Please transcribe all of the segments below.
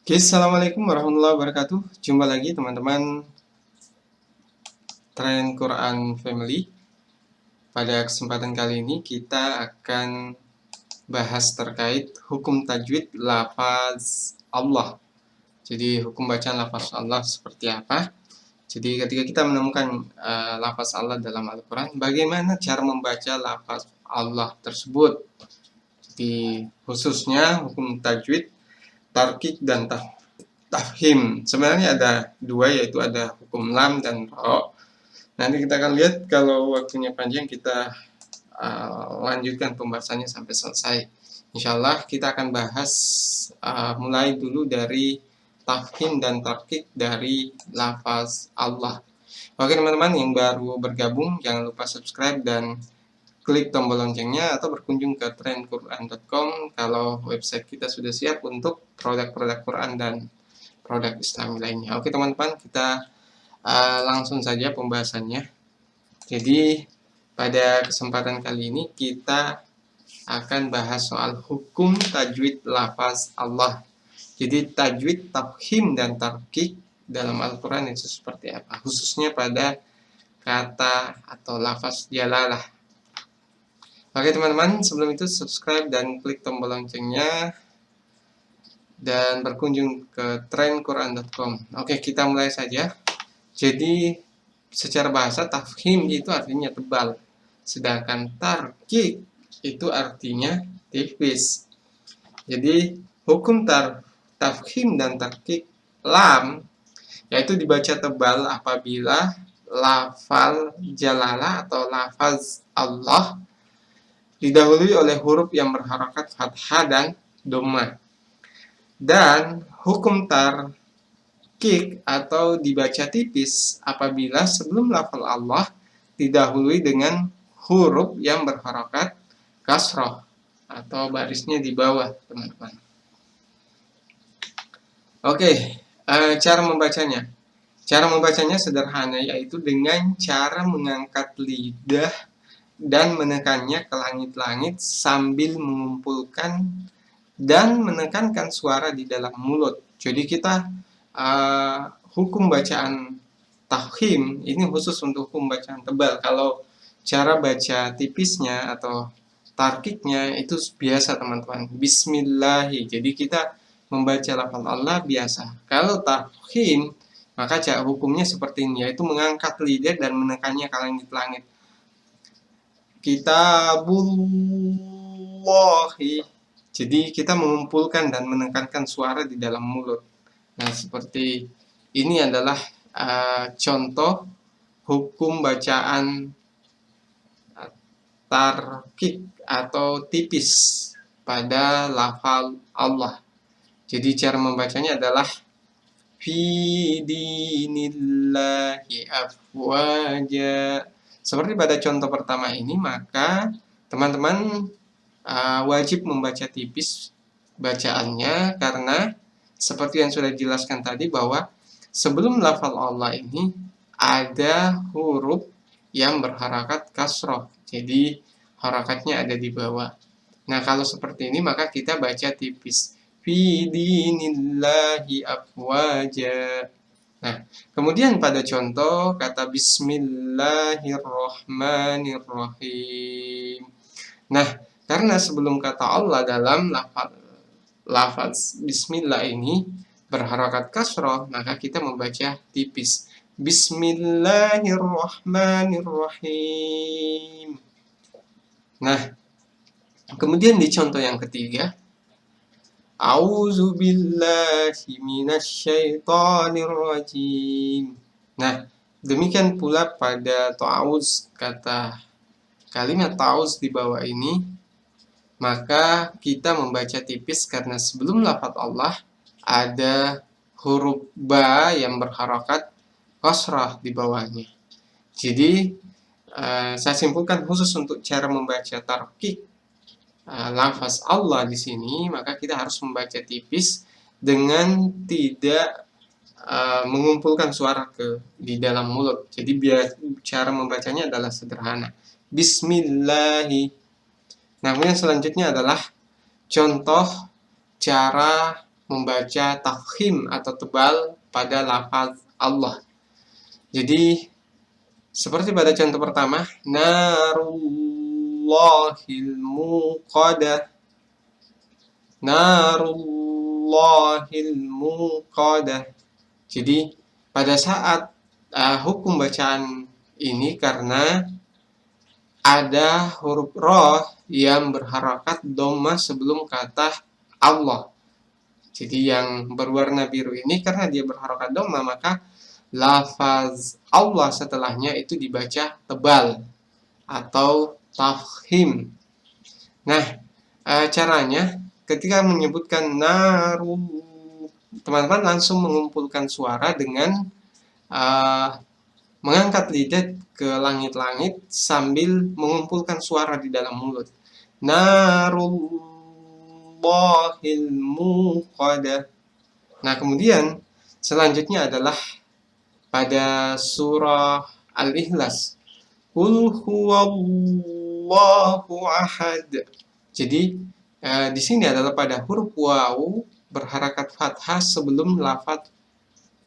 Oke, assalamualaikum warahmatullahi wabarakatuh. Jumpa lagi teman-teman Tren Quran Family. Pada kesempatan kali ini kita akan bahas terkait hukum tajwid lafaz Allah. Jadi hukum bacaan lafaz Allah seperti apa? Jadi ketika kita menemukan lafaz Allah dalam Al-Quran, bagaimana cara membaca lafaz Allah tersebut? Jadi khususnya hukum tajwid, tarkik dan tafhim. Sebenarnya ada dua, yaitu ada hukum lam dan ro. Nanti kita akan lihat, kalau waktunya panjang kita lanjutkan pembahasannya sampai selesai. Insya Allah kita akan bahas mulai dulu dari tafhim dan tarkik dari lafaz Allah. Oke teman-teman yang baru bergabung, jangan lupa subscribe dan klik tombol loncengnya, atau berkunjung ke trendquran.com kalau website kita sudah siap untuk produk-produk Quran dan produk Islami lainnya. Oke teman-teman, kita langsung saja pembahasannya. Jadi pada kesempatan kali ini kita akan bahas soal hukum tajwid lafaz Allah. Jadi tajwid, tafhim, dan tarkik dalam Al-Quran itu seperti apa, khususnya pada kata atau lafaz jalalah. Oke teman-teman, sebelum itu subscribe dan klik tombol loncengnya dan berkunjung ke trendquran.com. Oke, kita mulai saja. Jadi secara bahasa tafhim itu artinya tebal, sedangkan tarkik itu artinya tipis. Jadi hukum tafhim dan tarkik lam yaitu dibaca tebal apabila lafal jalalah atau lafaz Allah didahului oleh huruf yang berharokat fathah dan dhammah. Dan hukum tarkik atau dibaca tipis apabila sebelum lafal Allah didahului dengan huruf yang berharokat kasroh atau barisnya di bawah, teman-teman. Oke, cara membacanya. Cara membacanya sederhana, yaitu dengan cara mengangkat lidah dan menekannya ke langit-langit sambil mengumpulkan dan menekankan suara di dalam mulut. Jadi kita hukum bacaan tafhim ini khusus untuk hukum bacaan tebal. Kalau cara baca tipisnya atau tarkiknya itu biasa teman-teman, bismillahi. Jadi kita membaca lafaz Allah biasa. Kalau tafhim maka cara hukumnya seperti ini, yaitu mengangkat lidah dan menekannya ke langit-langit. Kitabullahi. Jadi kita mengumpulkan dan menekankan suara di dalam mulut. Nah, seperti ini adalah contoh hukum bacaan tarkik atau tipis pada lafal Allah. Jadi cara membacanya adalah fi dinillahi afwaja. Seperti pada contoh pertama ini, maka teman-teman wajib membaca tipis bacaannya, karena seperti yang sudah dijelaskan tadi bahwa sebelum lafal Allah ini ada huruf yang berharakat kasroh, jadi harakatnya ada di bawah. Nah, kalau seperti ini maka kita baca tipis, fi dinillahi afwaja. Nah, kemudian pada contoh kata bismillahirrahmanirrahim. Nah, karena sebelum kata Allah dalam lafaz bismillah ini berharakat kasroh, maka kita membaca tipis, bismillahirrahmanirrahim. Nah, kemudian di contoh yang ketiga, a'udzubillahi minasyaitonirrajim. Nah, demikian pula pada ta'awuz, kata kalimat ta'awuz di bawah ini, maka kita membaca tipis karena sebelum lafaz Allah ada huruf ba yang berharakat kasrah di bawahnya. Jadi saya simpulkan khusus untuk cara membaca tarkik lafaz Allah di sini, maka kita harus membaca tipis dengan tidak mengumpulkan suara di dalam mulut. Jadi cara membacanya adalah sederhana, bismillahi. Nah, kemudian selanjutnya adalah contoh cara membaca tafkhim atau tebal pada lafaz Allah. Jadi seperti pada contoh pertama, narullahil muqadah, narullahil muqadah. Jadi pada saat hukum bacaan ini karena ada huruf roh yang berharakat dhamma sebelum kata Allah. Jadi yang berwarna biru ini karena dia berharakat dhamma, maka lafaz Allah setelahnya itu dibaca tebal atau tafkhim. Nah, caranya ketika menyebutkan naru, teman-teman langsung mengumpulkan suara dengan mengangkat lidah ke langit-langit sambil mengumpulkan suara di dalam mulut. Narullahil muqadah. Nah, kemudian selanjutnya adalah pada surah Al-Ikhlas. Qul huwallahu ahad. Jadi di sini adalah pada huruf waw berharakat fathah sebelum lafaz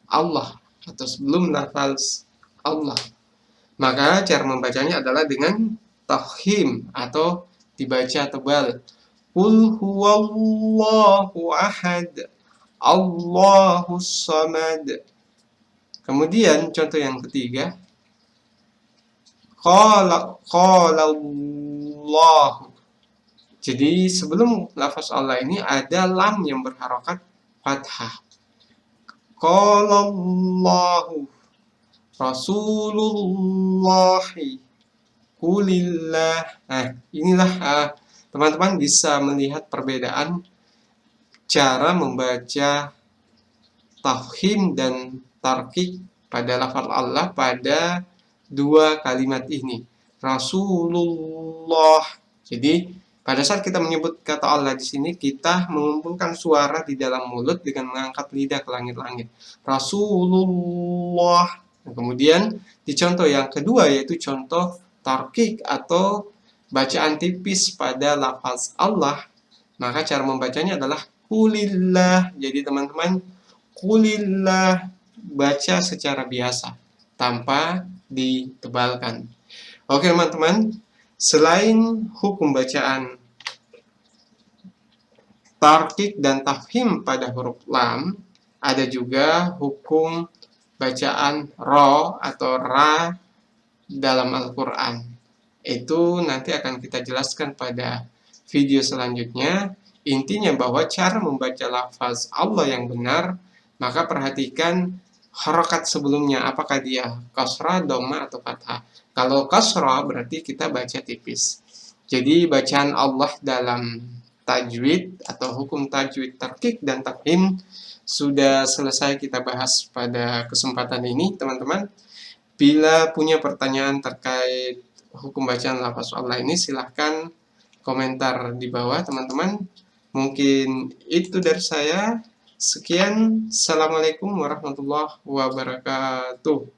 Allah atau sebelum lafaz Allah. Maka cara membacanya adalah dengan tafkhim atau dibaca tebal. Qul huwallahu ahad, Allahus samad. Kemudian contoh yang ketiga, qala Allah. Jadi sebelum lafaz Allah ini ada lam yang berharakat fathah. Qala Allahu Rasulullahi Qulillah. Nah, inilah teman-teman bisa melihat perbedaan cara membaca tafkhim dan tarqiq pada lafaz Allah pada dua kalimat ini. Rasulullah. Jadi, pada saat kita menyebut kata Allah di sini, kita mengumpulkan suara di dalam mulut dengan mengangkat lidah ke langit-langit. Rasulullah. Nah, kemudian di contoh yang kedua yaitu contoh tarqiq atau bacaan tipis pada lafaz Allah, maka cara membacanya adalah qulillah. Jadi teman-teman, qulillah baca secara biasa tanpa ditebalkan. Oke teman-teman, selain hukum bacaan tarqiq dan tafhim pada huruf lam, ada juga hukum bacaan ro atau ra dalam Al-Quran. Itu nanti akan kita jelaskan pada video selanjutnya. Intinya bahwa cara membaca lafaz Allah yang benar, maka perhatikan harokat sebelumnya, apakah dia kasrah, dhamma, atau fathah. Kalau kasrah berarti kita baca tipis. Jadi bacaan Allah dalam tajwid atau hukum tajwid, tarqiq, dan tafhim sudah selesai kita bahas pada kesempatan ini, teman-teman. Bila punya pertanyaan terkait hukum bacaan lafaz Allah ini, silahkan komentar di bawah, teman-teman. Mungkin itu dari saya. Sekian. Assalamualaikum warahmatullahi wabarakatuh.